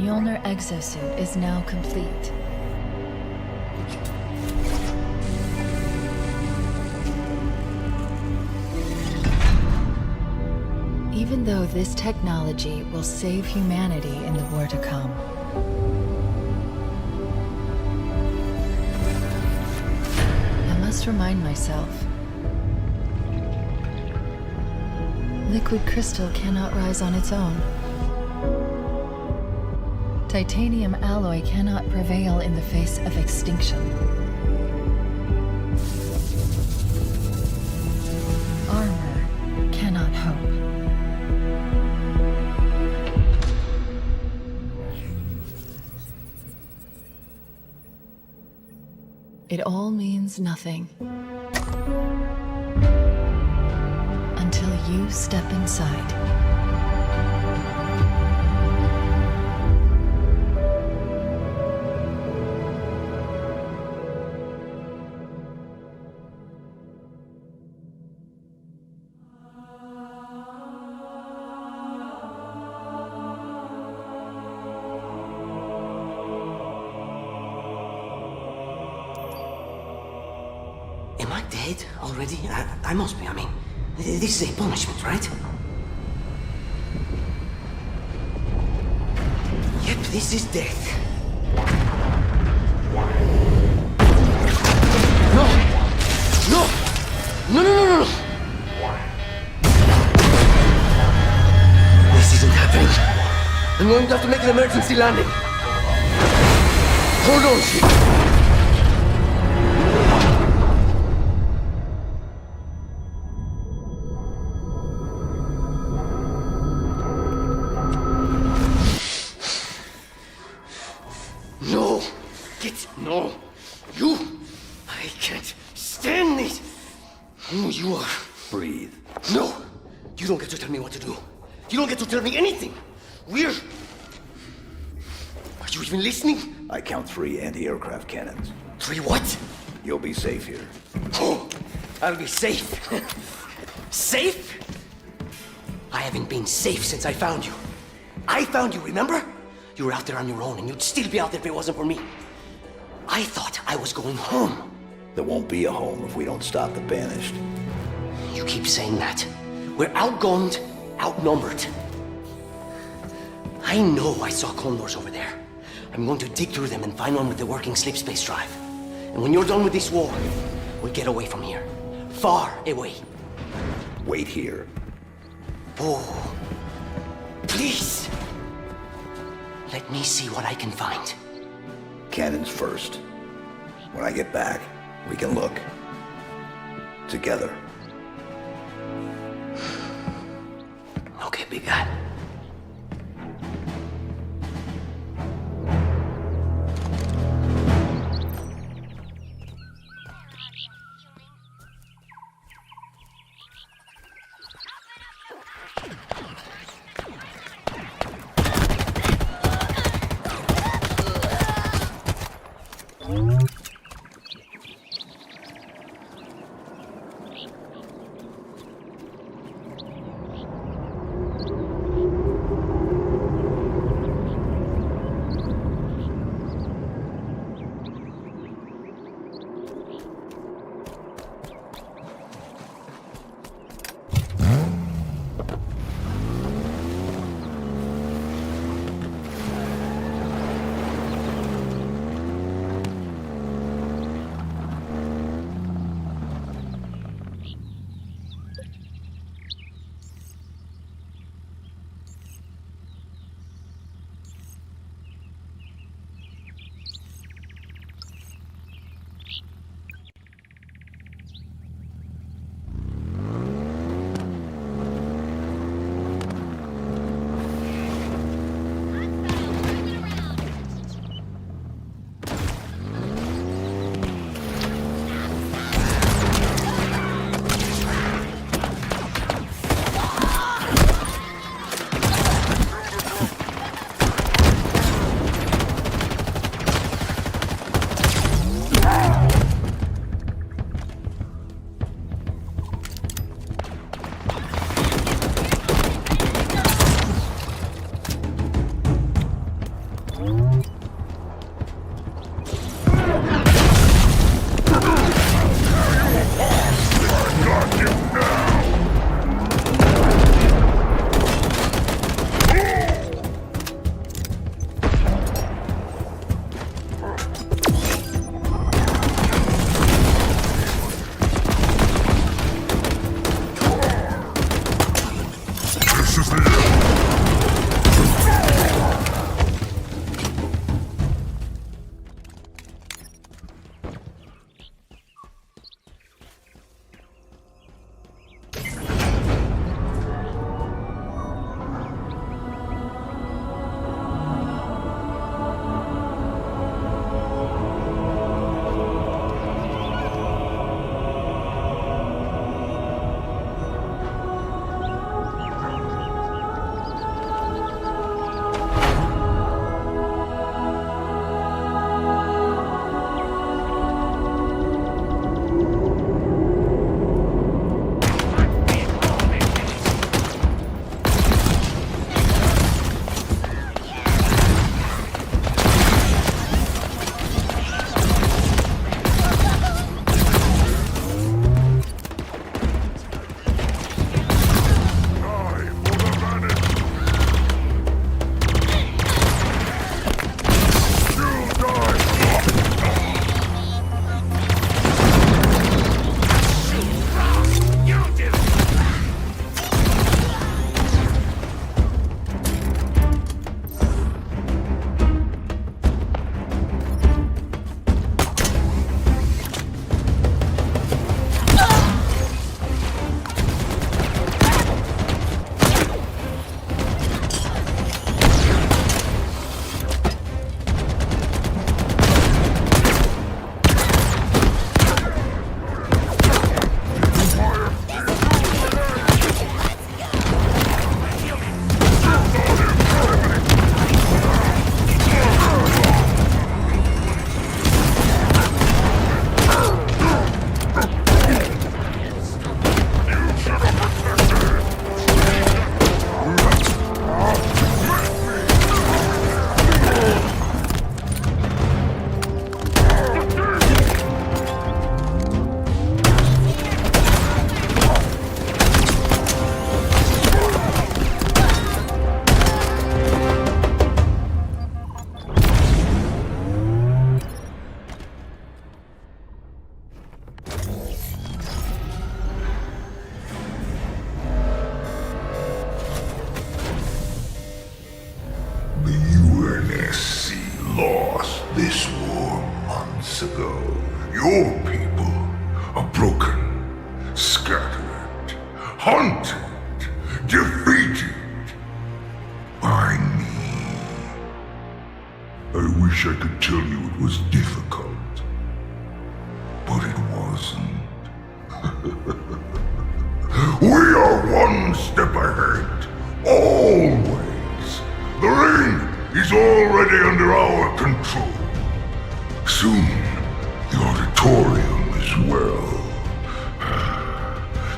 Mjolnir exosuit is now complete. Even though this technology will save humanity in the war to come, I must remind myself, liquid crystal cannot rise on its own. Titanium alloy cannot prevail in the face of extinction. Armor cannot hope. It all means nothing until you step inside. Am I dead already? I must be. I mean, this is a punishment, right? Yep, this is death. No! No! No, no, no, no, no! This isn't happening. I'm going to have to make an emergency landing. Hold on, ship. No, you! I can't stand this! Who you are? Breathe. No! You don't get to tell me what to do. You don't get to tell me anything! We're... Are you even listening? I count 3 anti-aircraft cannons. 3 what? You'll be safe here. Oh, I'll be safe. Safe? I haven't been safe since I found you. I found you, remember? You were out there on your own, and you'd still be out there if it wasn't for me. I thought I was going home. There won't be a home if we don't stop the Banished. You keep saying that. We're outgunned, outnumbered. I know I saw condors over there. I'm going to dig through them and find one with the working slip space drive. And when you're done with this war, we'll get away from here. Far away. Wait here. Oh, please. Let me see what I can find. Cannons first. When I get back, we can look. Together. Okay, big guy. hunted, defeated by me. I wish I could tell you it was difficult, but it wasn't. We are one step ahead, always. The ring is already under our control. Soon, the auditorium as well.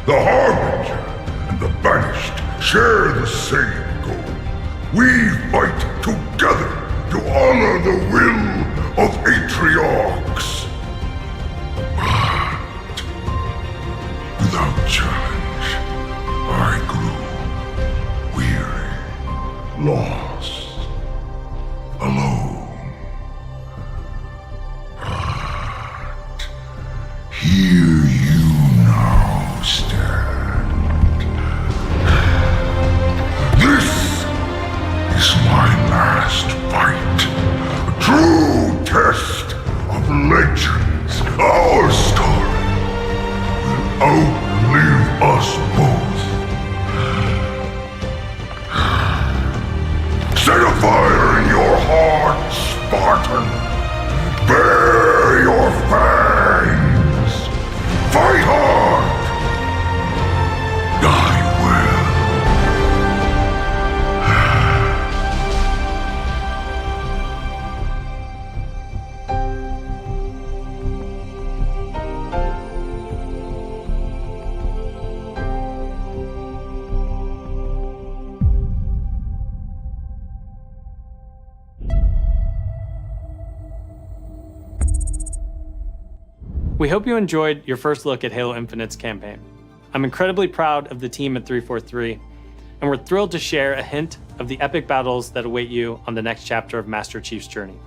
The Harbinger and the Banished share the same goal. We fight together to honor the will of Atriarchs. But without challenge, I grew weary, lost, alone. But here you now stand. This is my last fight. A true test of legends. Our story will outlive us both. Set a fire in your heart, Spartan. Bare your fangs. Fight hard. Die well. We hope you enjoyed your first look at Halo Infinite's campaign. I'm incredibly proud of the team at 343, and we're thrilled to share a hint of the epic battles that await you on the next chapter of Master Chief's journey.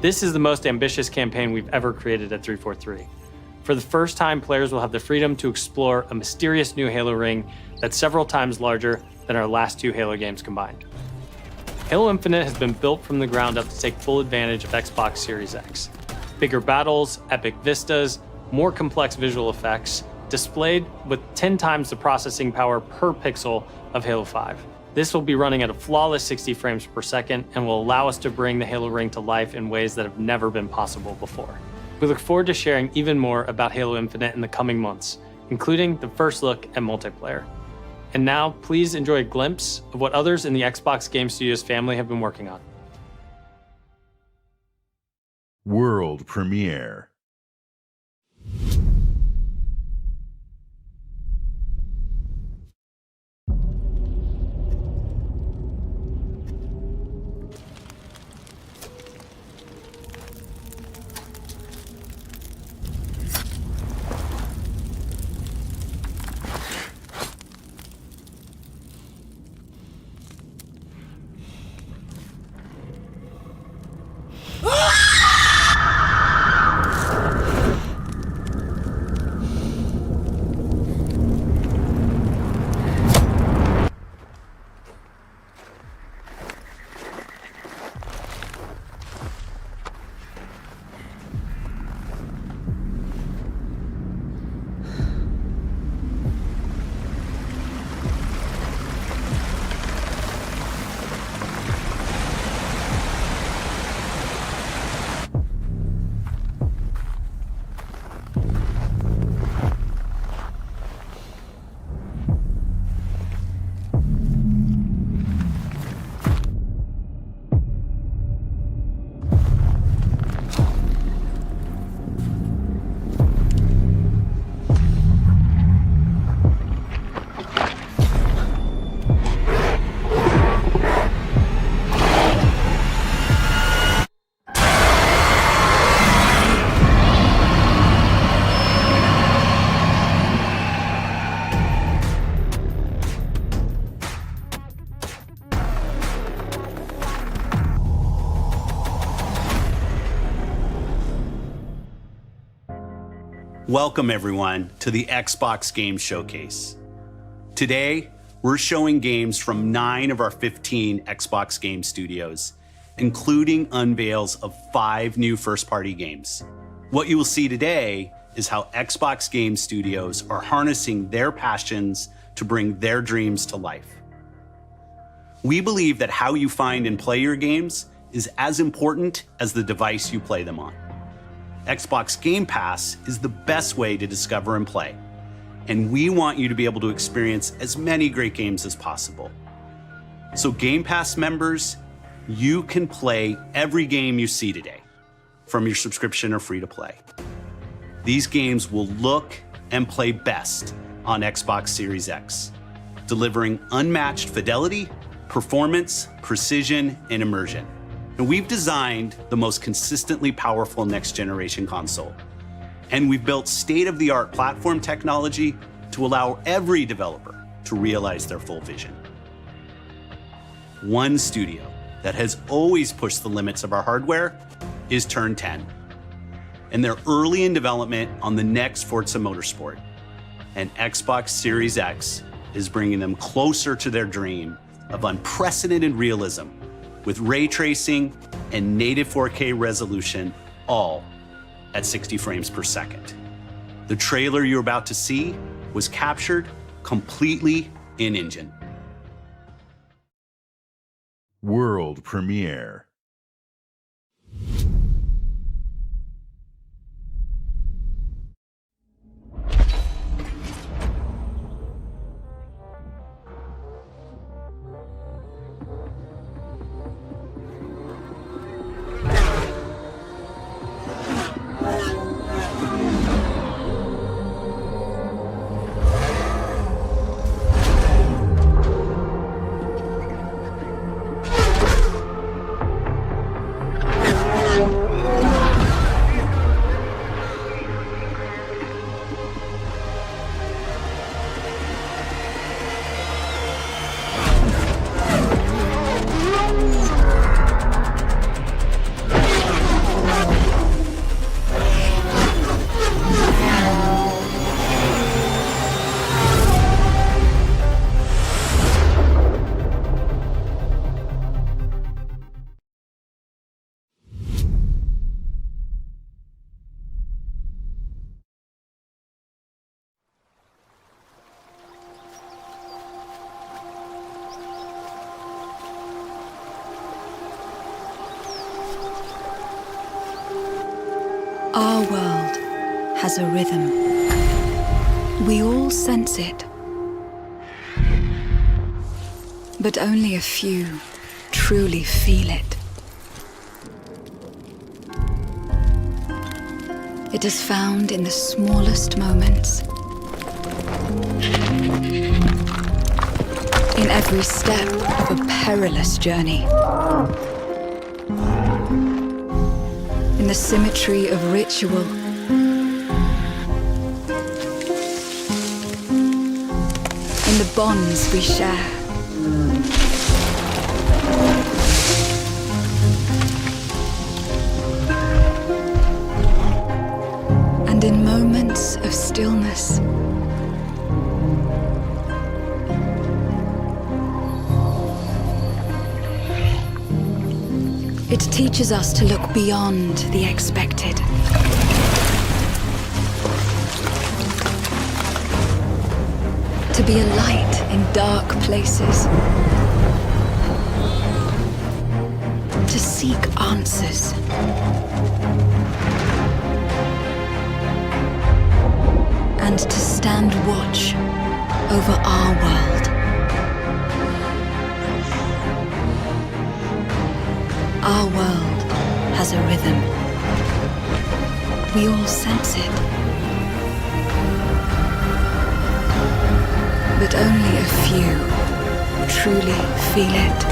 This is the most ambitious campaign we've ever created at 343. For the first time, players will have the freedom to explore a mysterious new Halo ring that's several times larger than our last two Halo games combined. Halo Infinite has been built from the ground up to take full advantage of Xbox Series X. Bigger battles, epic vistas, more complex visual effects, displayed with 10 times the processing power per pixel of Halo 5. This will be running at a flawless 60 frames per second and will allow us to bring the Halo ring to life in ways that have never been possible before. We look forward to sharing even more about Halo Infinite in the coming months, including the first look at multiplayer. And now, please enjoy a glimpse of what others in the Xbox Game Studios family have been working on. World premiere. Welcome everyone to the Xbox Game Showcase. Today, we're showing games from 9 of our 15 Xbox Game Studios, including unveils of 5 new first-party games. What you will see today is how Xbox Game Studios are harnessing their passions to bring their dreams to life. We believe that how you find and play your games is as important as the device you play them on. Xbox Game Pass is the best way to discover and play, and we want you to be able to experience as many great games as possible. So Game Pass members, you can play every game you see today from your subscription or free to play. These games will look and play best on Xbox Series X, delivering unmatched fidelity, performance, precision, and immersion. And we've designed the most consistently powerful next-generation console. And we've built state-of-the-art platform technology to allow every developer to realize their full vision. One studio that has always pushed the limits of our hardware is Turn 10. And they're early in development on the next Forza Motorsport. And Xbox Series X is bringing them closer to their dream of unprecedented realism with ray tracing and native 4K resolution, all at 60 frames per second. The trailer you're about to see was captured completely in-engine. World premiere. Our world has a rhythm. We all sense it. But only a few truly feel it. It is found in the smallest moments. In every step of a perilous journey. In the symmetry of ritual. In the bonds we share. And in moments of stillness. It teaches us to look beyond the expected. To be a light in dark places. To seek answers. And to stand watch over our world. Our world has a rhythm. We all sense it. But only a few truly feel it.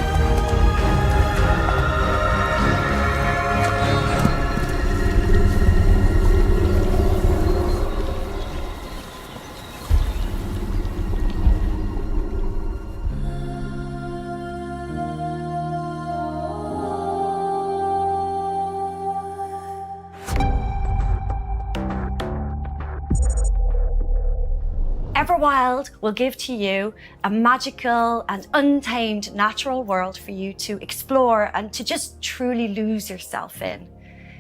Everwild will give to you a magical and untamed natural world for you to explore and to just truly lose yourself in.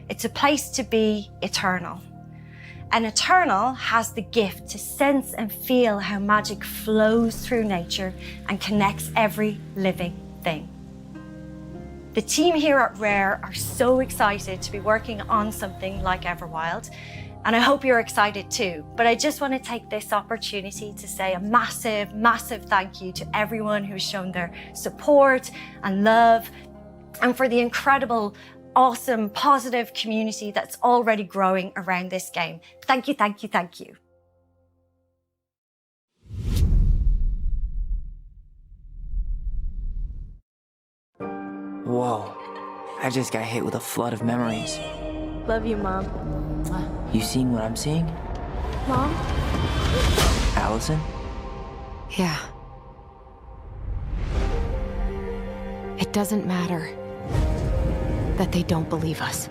It's a place to be eternal. An Eternal has the gift to sense and feel how magic flows through nature and connects every living thing. The team here at Rare are so excited to be working on something like Everwild, and I hope you're excited too. But I just want to take this opportunity to say a massive, massive thank you to everyone who's shown their support and love, and for the incredible, awesome, positive community that's already growing around this game. Thank you, thank you, thank you. Whoa, I just got hit with a flood of memories. Love you, Mom. You seeing what I'm seeing? Mom? Allison? Yeah. It doesn't matter that they don't believe us.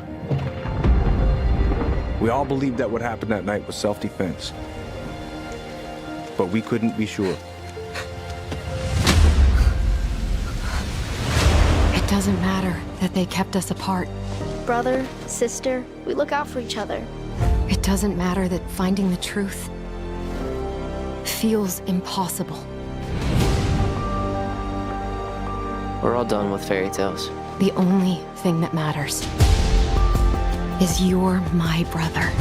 We all believed that what happened that night was self-defense. But we couldn't be sure. It doesn't matter that they kept us apart. Brother, sister, we look out for each other. It doesn't matter that finding the truth feels impossible. We're all done with fairy tales. The only thing that matters is you're my brother.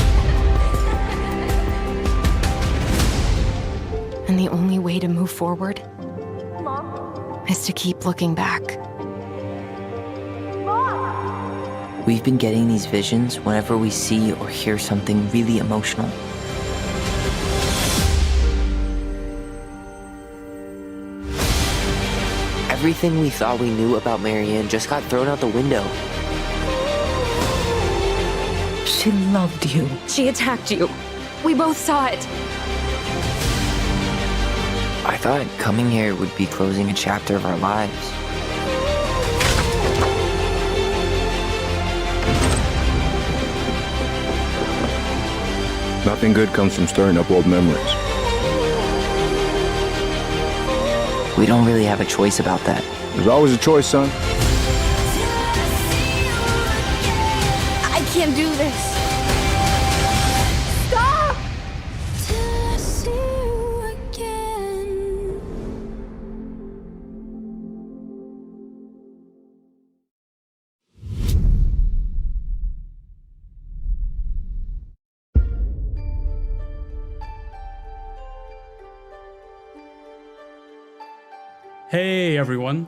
And the only way to move forward is to keep looking back. We've been getting these visions whenever we see or hear something really emotional. Everything we thought we knew about Marianne just got thrown out the window. She loved you. She attacked you. We both saw it. I thought coming here would be closing a chapter of our lives. Nothing good comes from stirring up old memories. We don't really have a choice about that. There's always a choice, son. I can't do this. Stop! Hey everyone,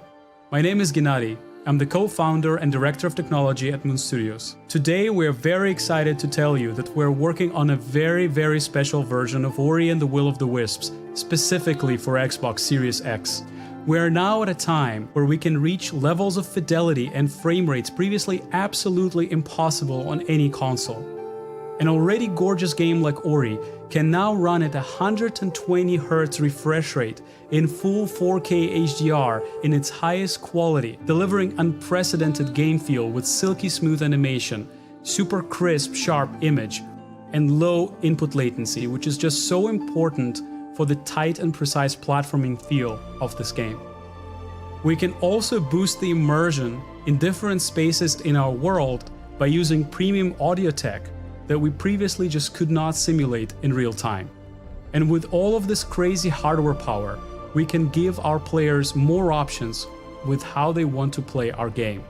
my name is Gennady. I'm the co-founder and director of technology at Moon Studios. Today we're very excited to tell you that we're working on a very, very special version of Ori and the Will of the Wisps, specifically for Xbox Series X. We are now at a time where we can reach levels of fidelity and frame rates previously absolutely impossible on any console. An already gorgeous game like Ori can now run at 120 Hz refresh rate in full 4K HDR in its highest quality, delivering unprecedented game feel with silky smooth animation, super crisp, sharp image, and low input latency, which is just so important for the tight and precise platforming feel of this game. We can also boost the immersion in different spaces in our world by using premium audio tech that we previously just could not simulate in real time. And with all of this crazy hardware power, we can give our players more options with how they want to play our game.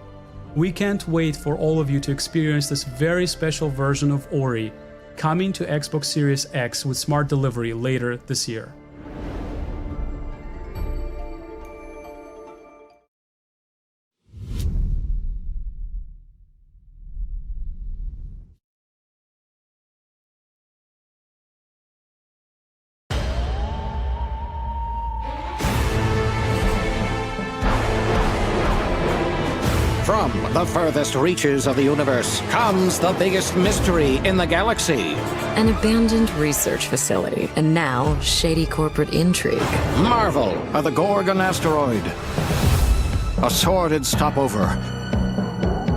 We can't wait for all of you to experience this very special version of Ori coming to Xbox Series X with smart delivery later this year. From the furthest reaches of the universe comes the biggest mystery in the galaxy. An abandoned research facility, and now shady corporate intrigue. Marvel of the Gorgon asteroid. A sordid stopover,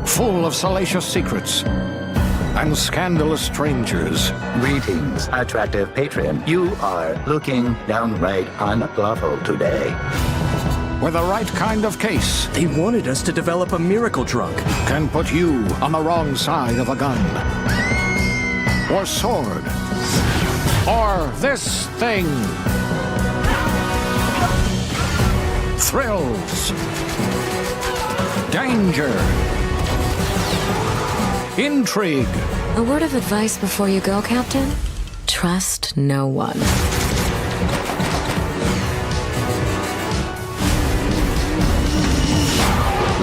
full of salacious secrets and scandalous strangers. Greetings, attractive patron. You are looking downright unlawful today. With the right kind of case, They wanted us to develop a miracle drug. can put you on the wrong side of a gun or sword or this thing? Thrills, danger, intrigue. A word of advice before you go, Captain? Trust no one.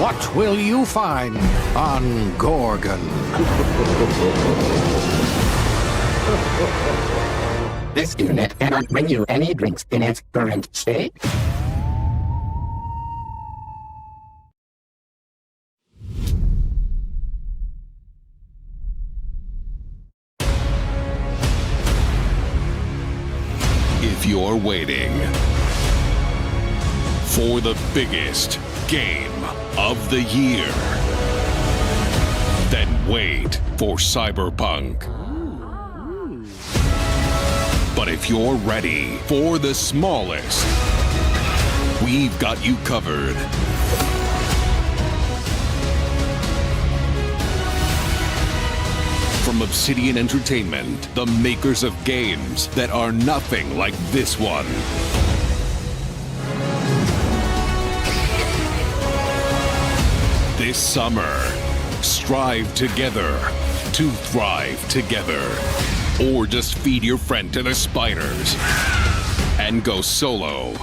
What will you find on Gorgon? This unit cannot bring you any drinks in its current state. If you're waiting for the biggest game of the year, then wait for Cyberpunk. But if you're ready for the smallest, we've got you covered. From Obsidian Entertainment, the makers of games that are nothing like this one. This summer, strive together to thrive together. Or just feed your friend to the spiders and go solo.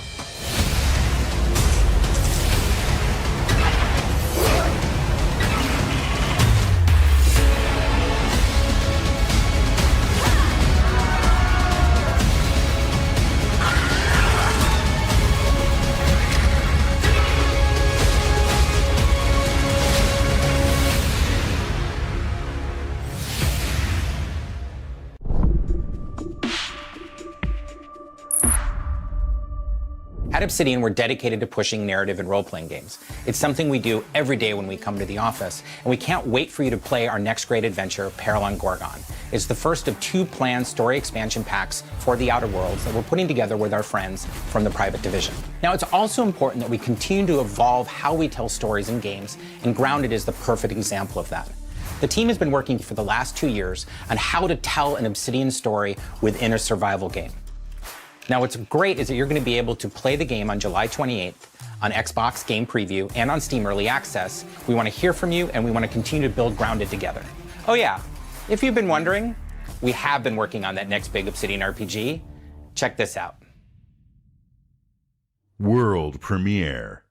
At Obsidian, we're dedicated to pushing narrative and role-playing games. It's something we do every day when we come to the office, and we can't wait for you to play our next great adventure, Peril on Gorgon. It's the first of 2 planned story expansion packs for the Outer Worlds that we're putting together with our friends from the Private Division. Now, it's also important that we continue to evolve how we tell stories in games, and Grounded is the perfect example of that. The team has been working for the last 2 years on how to tell an Obsidian story within a survival game. Now, what's great is that you're going to be able to play the game on July 28th on Xbox Game Preview and on Steam Early Access. We want to hear from you, and we want to continue to build Grounded together. Oh yeah, if you've been wondering, we have been working on that next big Obsidian RPG. Check this out. World premiere.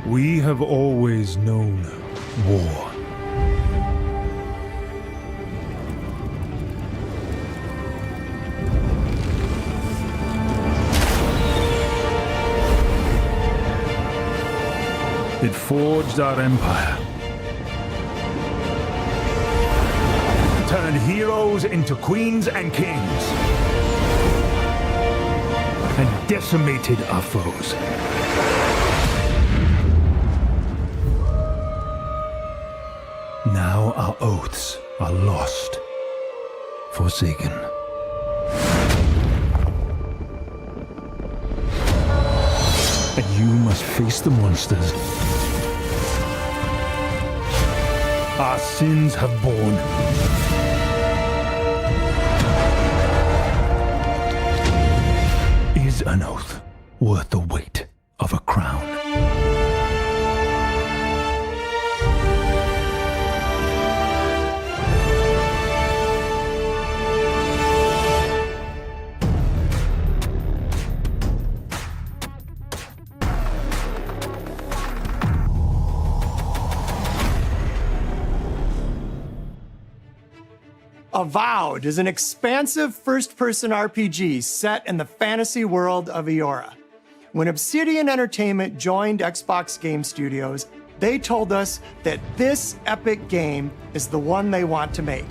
We have always known war. It forged our empire, turned heroes into queens and kings, and decimated our foes. Now our oaths are lost, forsaken. And you must face the monsters our sins have borne. Is an oath worth the weight of a crown? Avowed is an expansive first-person RPG set in the fantasy world of Eora. When Obsidian Entertainment joined Xbox Game Studios, they told us that this epic game is the one they want to make.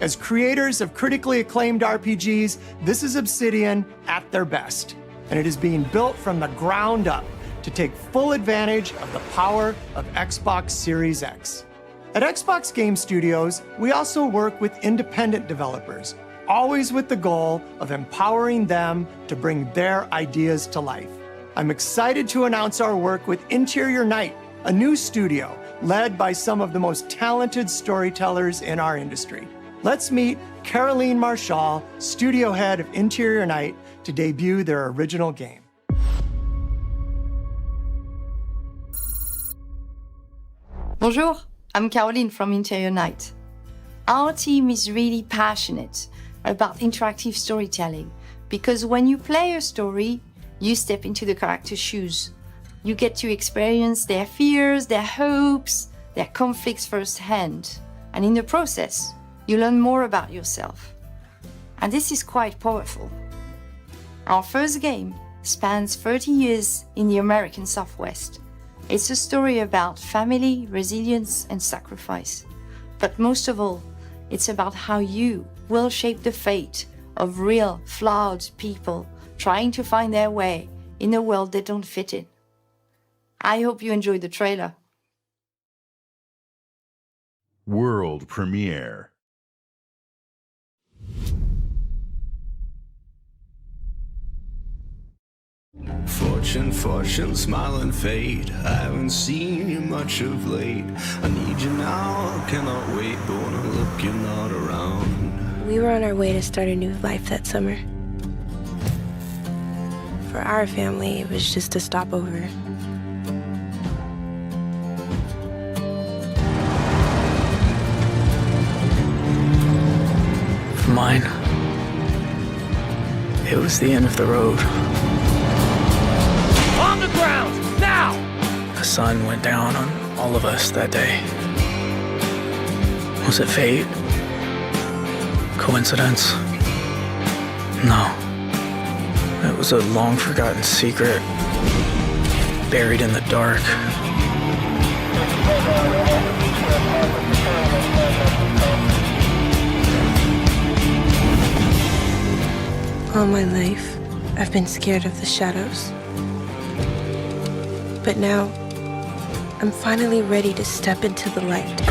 As creators of critically acclaimed RPGs, this is Obsidian at their best, and it is being built from the ground up to take full advantage of the power of Xbox Series X. At Xbox Game Studios, we also work with independent developers, always with the goal of empowering them to bring their ideas to life. I'm excited to announce our work with Interior Night, a new studio led by some of the most talented storytellers in our industry. Let's meet Caroline Marshall, studio head of Interior Night, to debut their original game. Bonjour, I'm Caroline from Interior Night. Our team is really passionate about interactive storytelling because when you play a story, you step into the character's shoes. You get to experience their fears, their hopes, their conflicts firsthand. And in the process, you learn more about yourself. And this is quite powerful. Our first game spans 30 years in the American Southwest. It's a story about family, resilience, and sacrifice. But most of all, it's about how you will shape the fate of real, flawed people trying to find their way in a world they don't fit in. I hope you enjoyed the trailer. World premiere. Fortune, smile and fade. I haven't seen you much of late. I need you now, cannot wait. But when I look, you're not around. We were on our way to start a new life that summer. For our family, it was just a stopover. For mine, it was the end of the road. On the ground, now! The sun went down on all of us that day. Was it fate? Coincidence? No. It was a long-forgotten secret, buried in the dark. All my life, I've been scared of the shadows. But now, I'm finally ready to step into the light.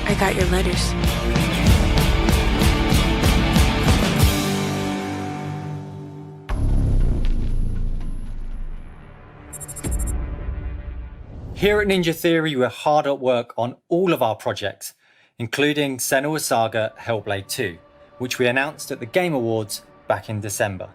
I got your letters. Here at Ninja Theory, we're hard at work on all of our projects, including Senua's Saga Hellblade 2, which we announced at the Game Awards back in December.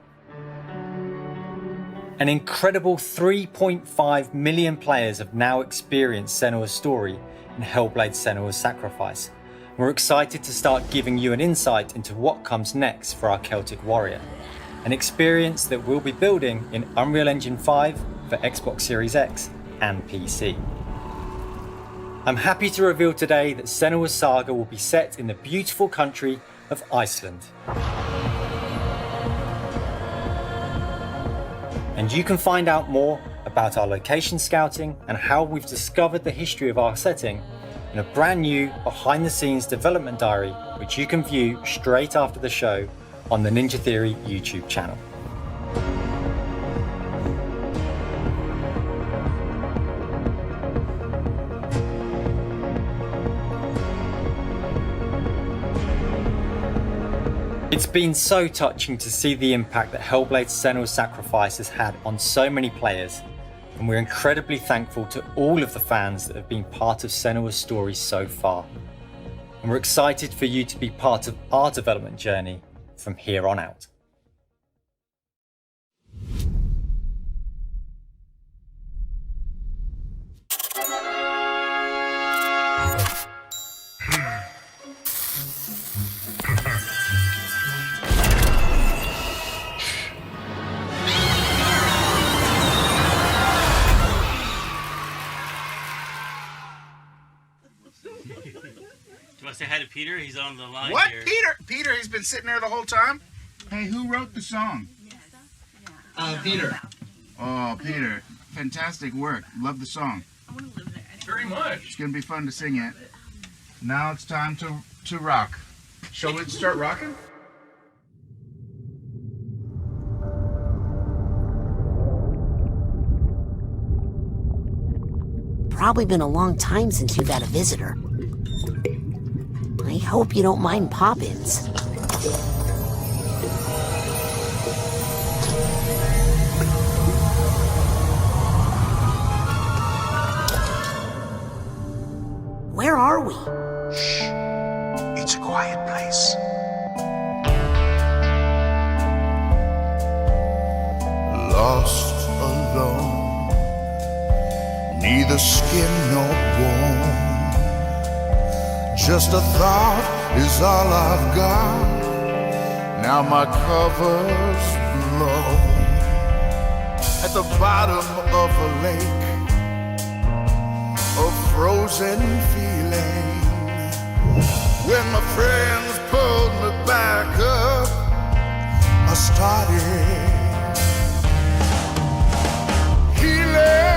An incredible 3.5 million players have now experienced Senua's story in Hellblade: Senua's Sacrifice. We're excited to start giving you an insight into what comes next for our Celtic Warrior, an experience that we'll be building in Unreal Engine 5 for Xbox Series X and PC. I'm happy to reveal today that Senua's Saga will be set in the beautiful country of Iceland. And you can find out more about our location scouting and how we've discovered the history of our setting in a brand new behind-the-scenes development diary, which you can view straight after the show on the Ninja Theory YouTube channel. It's been so touching to see the impact that Hellblade: Senua's Sacrifice has had on so many players, and we're incredibly thankful to all of the fans that have been part of Senua's story so far. And we're excited for you to be part of our development journey from here on out. Do I say hi to Peter? He's on the line What? here. Peter, he's been sitting there the whole time? Hey, who wrote the song? Peter. Oh, Peter. Fantastic work. Love the song. Very much. It's going to be fun to sing it. Now it's time to rock. Shall we start rocking? Probably been a long time since you've had a visitor. I hope you don't mind pop-ins. neither skin nor bone. Just a thought is all I've got. Now my cover's blown. At the bottom of a lake, a frozen feeling. When my friends pulled me back up, I started healing.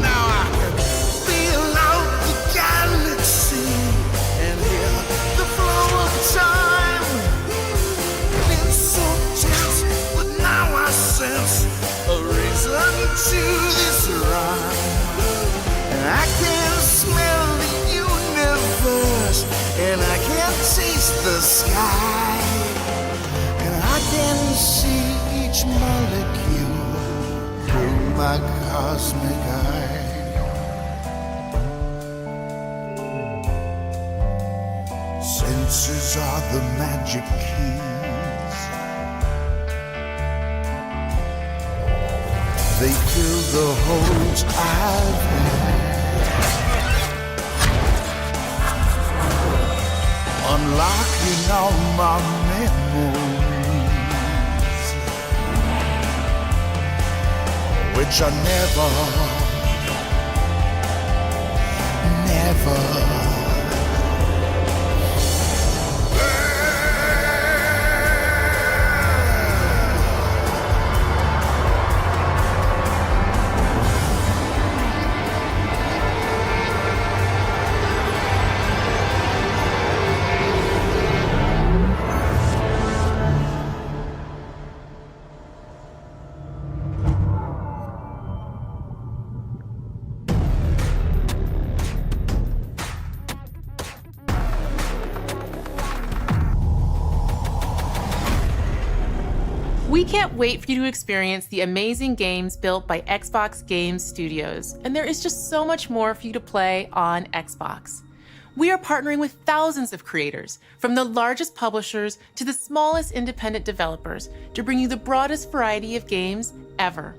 Now I can feel out the galaxy and hear the flow of time. Been so tense, but now I sense a reason to this rhyme. And I can smell the universe, and I can taste the sky, and I can see each molecule through my cosmic eye. Senses are the magic keys. They fill the holes I've had, unlocking all my memories, which I never We can't wait for you to experience the amazing games built by Xbox Game Studios, and there is just so much more for you to play on Xbox. We are partnering with thousands of creators, from the largest publishers to the smallest independent developers, to bring you the broadest variety of games ever.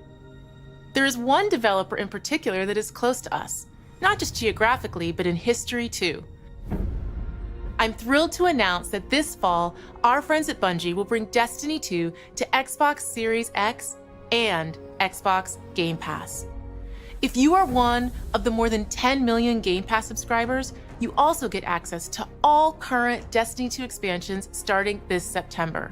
There is one developer in particular that is close to us, not just geographically, but in history too. I'm thrilled to announce that this fall, our friends at Bungie will bring Destiny 2 to Xbox Series X and Xbox Game Pass. If you are one of the more than 10 million Game Pass subscribers, you also get access to all current Destiny 2 expansions starting this September.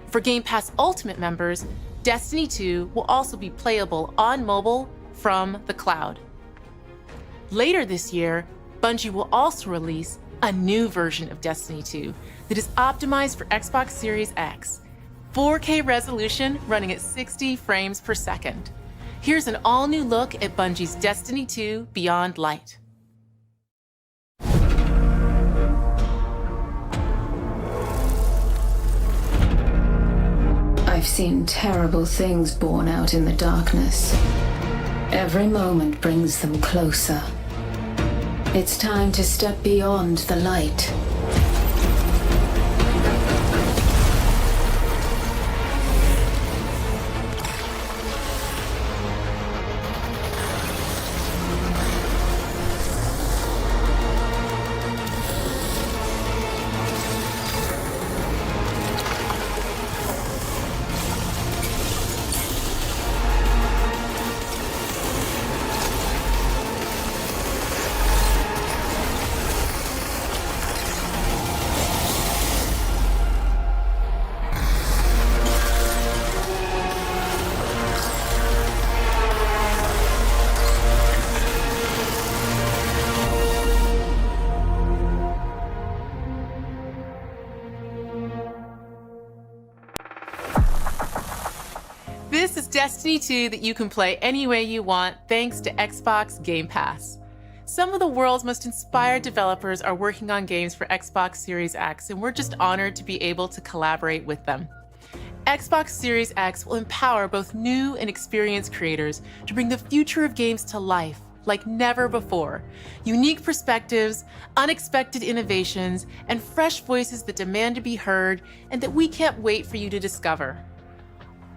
For Game Pass Ultimate members, Destiny 2 will also be playable on mobile from the cloud. Later this year, Bungie will also release a new version of Destiny 2 that is optimized for Xbox Series X, 4K resolution running at 60 frames per second. Here's an all-new look at Bungie's Destiny 2 Beyond Light. I've seen terrible things born out in the darkness. Every moment brings them closer. It's time to step beyond the light. This is Destiny 2 that you can play any way you want thanks to Xbox Game Pass. Some of the world's most inspired developers are working on games for Xbox Series X, and we're just honored to be able to collaborate with them. Xbox Series X will empower both new and experienced creators to bring the future of games to life like never before. Unique perspectives, unexpected innovations, and fresh voices that demand to be heard and that we can't wait for you to discover.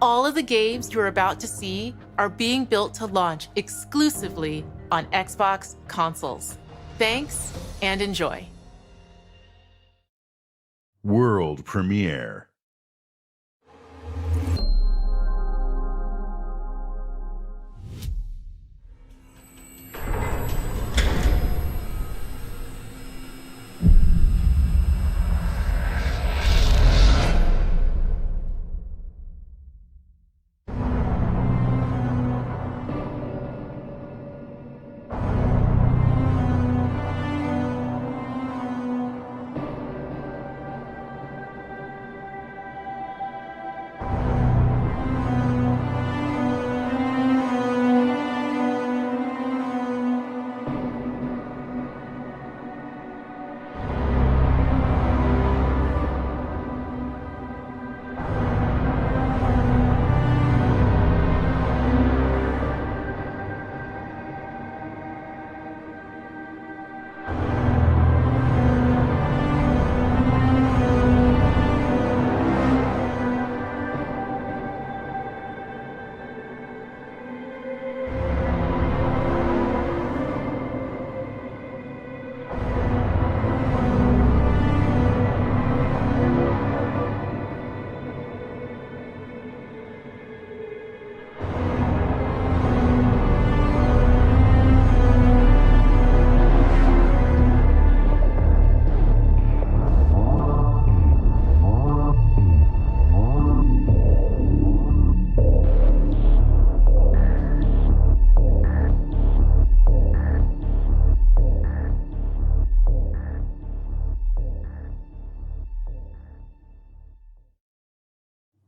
All of the games you're about to see are being built to launch exclusively on Xbox consoles. Thanks and enjoy. World premiere.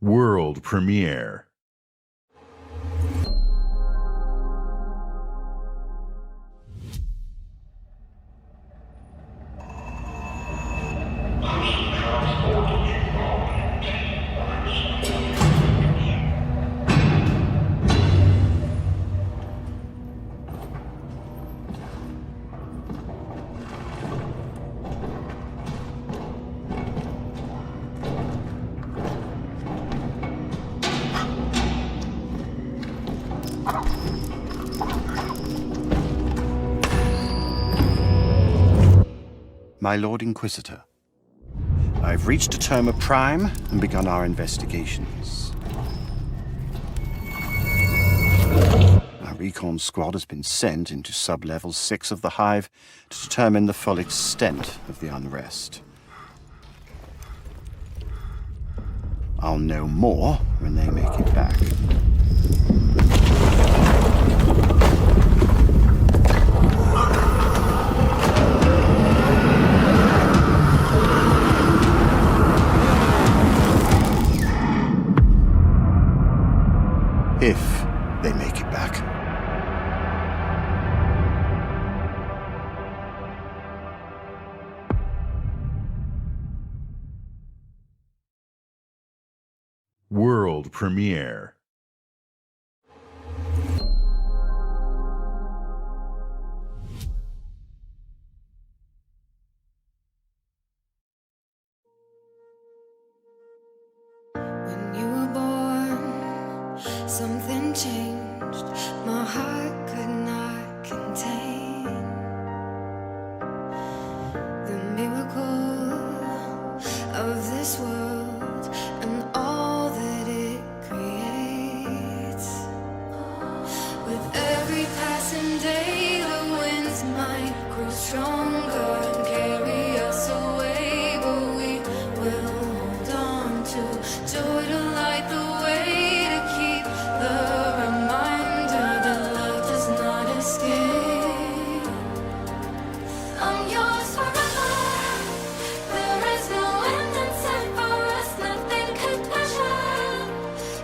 World premiere. My Lord Inquisitor, I've reached a term of prime and begun our investigations. Our recon squad has been sent into sub-level 6 of the Hive to determine the full extent of the unrest. I'll know more when they make it back. If they make it back. World premiere. When you were born, something changed. My heart could not contain the miracle of this world and all that it creates. With every passing day, the winds might grow stronger and carry us away, but we will hold on to joy to light the way, to keep the reminder that love does not escape. I'm yours forever. There is no end in sight for us. Nothing could measure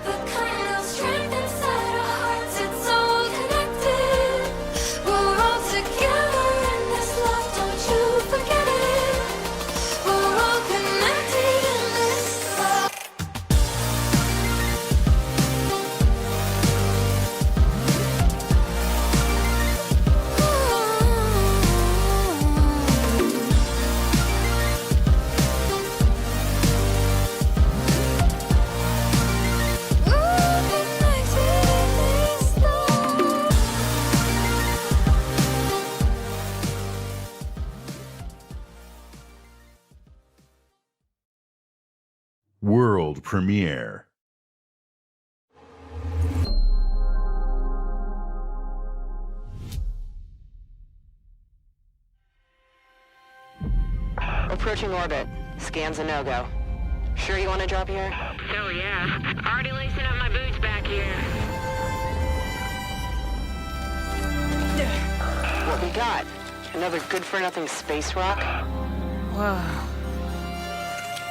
the kind of strength inside our hearts. It's all connected. We're all together in this love. Don't you forget it. We're all connected in this love. World premiere. Approaching orbit. Scan's a no-go. Sure you want to drop here? Hell yeah. Already lacing up my boots back here. What we got? Another good-for-nothing space rock? Whoa.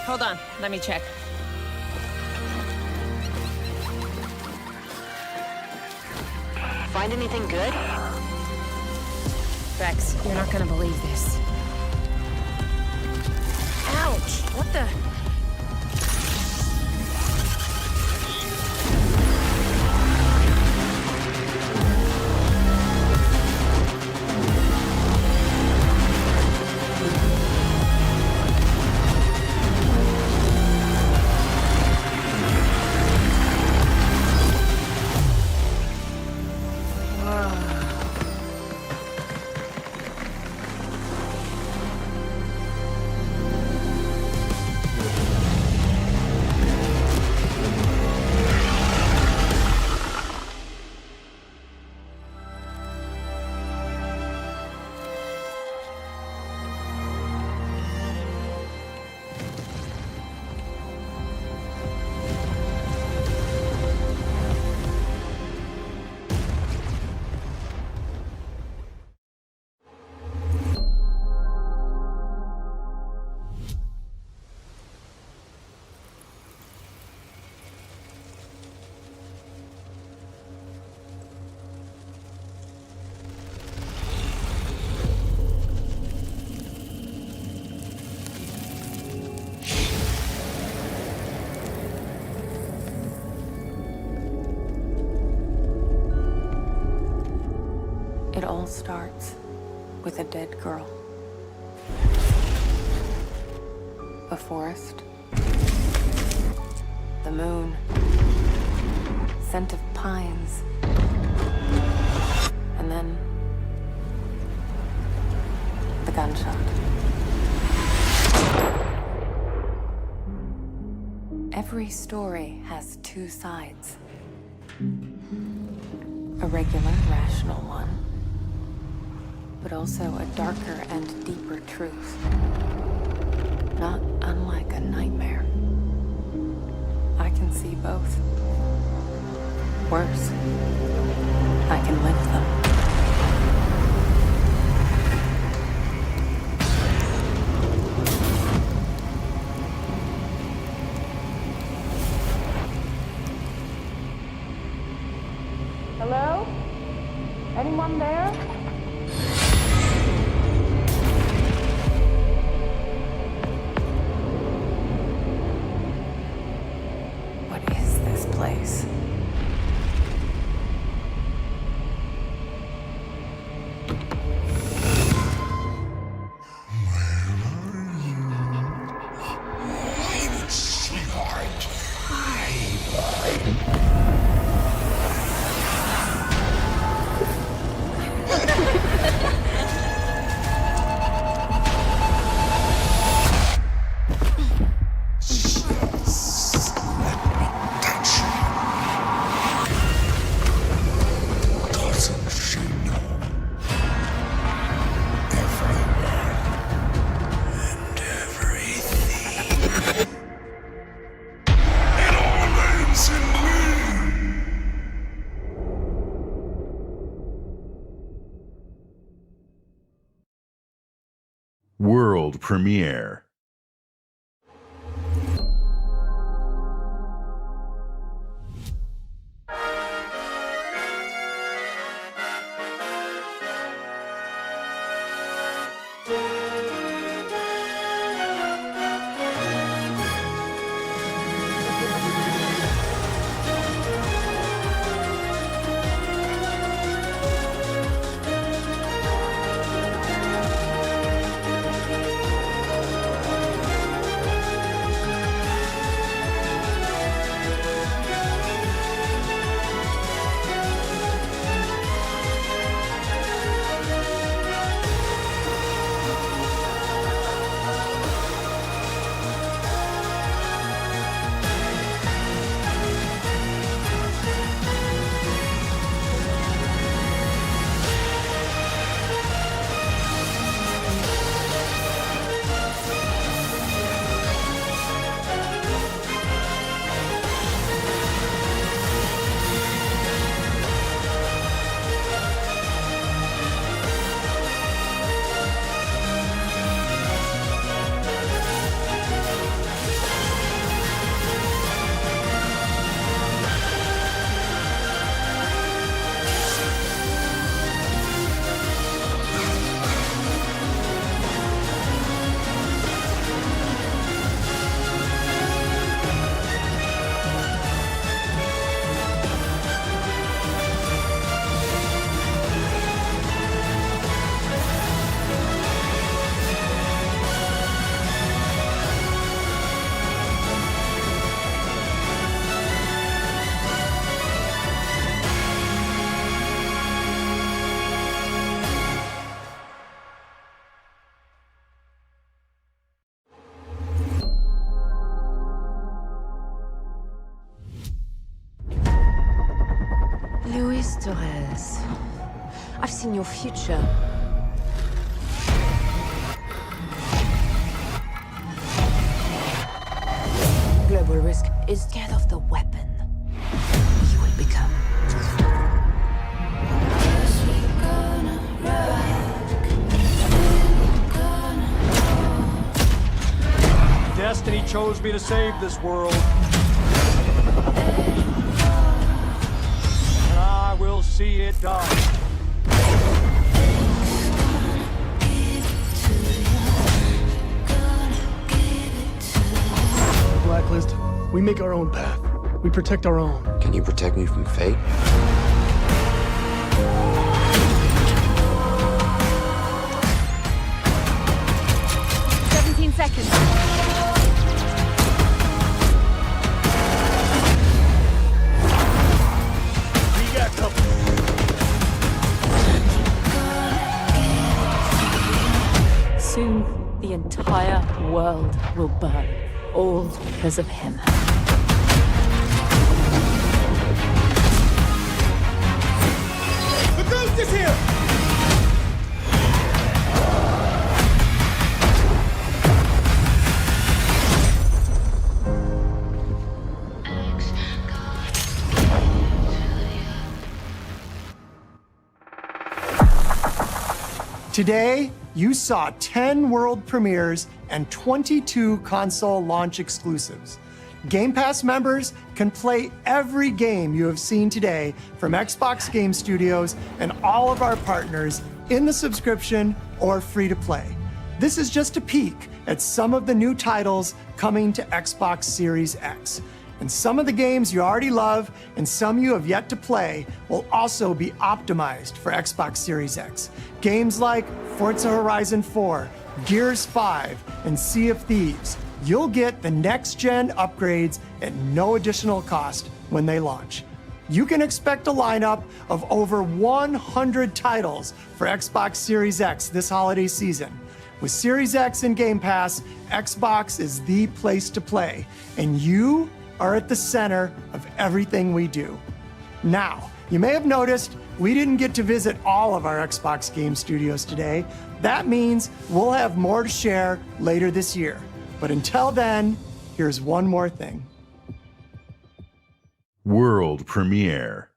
Hold on, let me check. Find anything good? Bex, you're not gonna believe this. Ouch! What the? It all starts with a dead girl. A forest. The moon. Scent of pines. And then the gunshot. Every story has two sides. A regular, rational one, but also a darker and deeper truth. Not unlike a nightmare. I can see both. Worse, I can live them. Hello? Anyone there? What is this place? World premiere. Luis Torres. I've seen your future. Global risk is scared of the weapon you will become. Destiny chose me to save this world. And I will see it done. Blacklist, we make our own path. We protect our own. Can you protect me from fate? Seconds. We got company. Soon, the entire world will burn, all because of him. The ghost is here! Today, you saw 10 world premieres and 22 console launch exclusives. Game Pass members can play every game you have seen today from Xbox Game Studios and all of our partners in the subscription or free to play. This is just a peek at some of the new titles coming to Xbox Series X. And some of the games you already love and some you have yet to play will also be optimized for Xbox Series X. Games like Forza Horizon 4, Gears 5, and Sea of Thieves. You'll get the next-gen upgrades at no additional cost when they launch. You can expect a lineup of over 100 titles for Xbox Series X this holiday season. With Series X and Game Pass, Xbox is the place to play, and you are at the center of everything we do. Now, you may have noticed we didn't get to visit all of our Xbox Game Studios today. That means we'll have more to share later this year. But until then, here's one more thing. World premiere.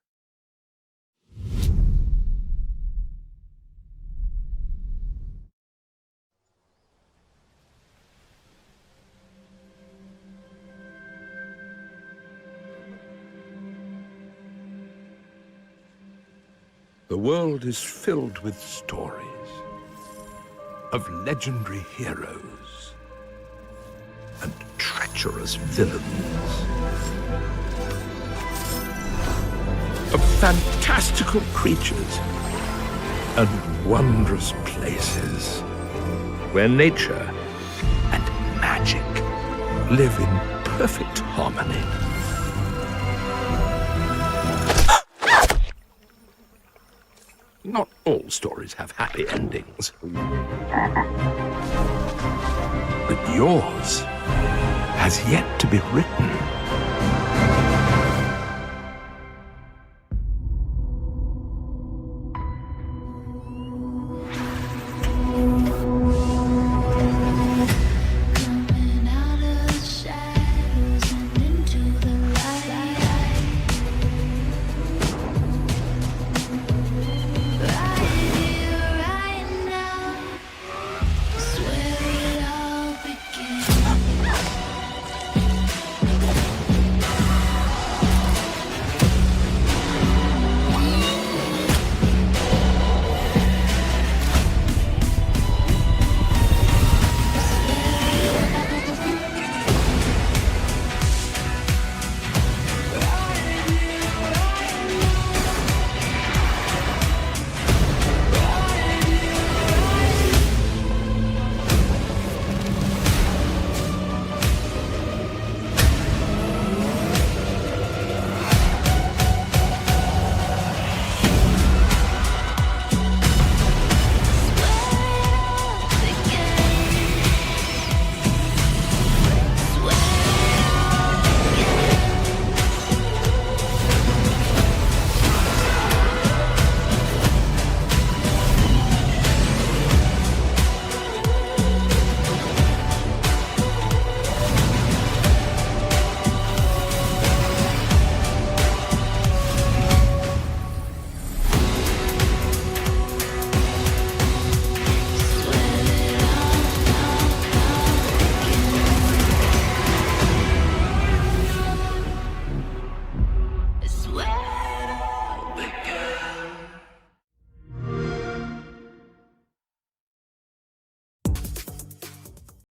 The world is filled with stories of legendary heroes and treacherous villains, of fantastical creatures and wondrous places where nature and magic live in perfect harmony. Not all stories have happy endings. But yours has yet to be written.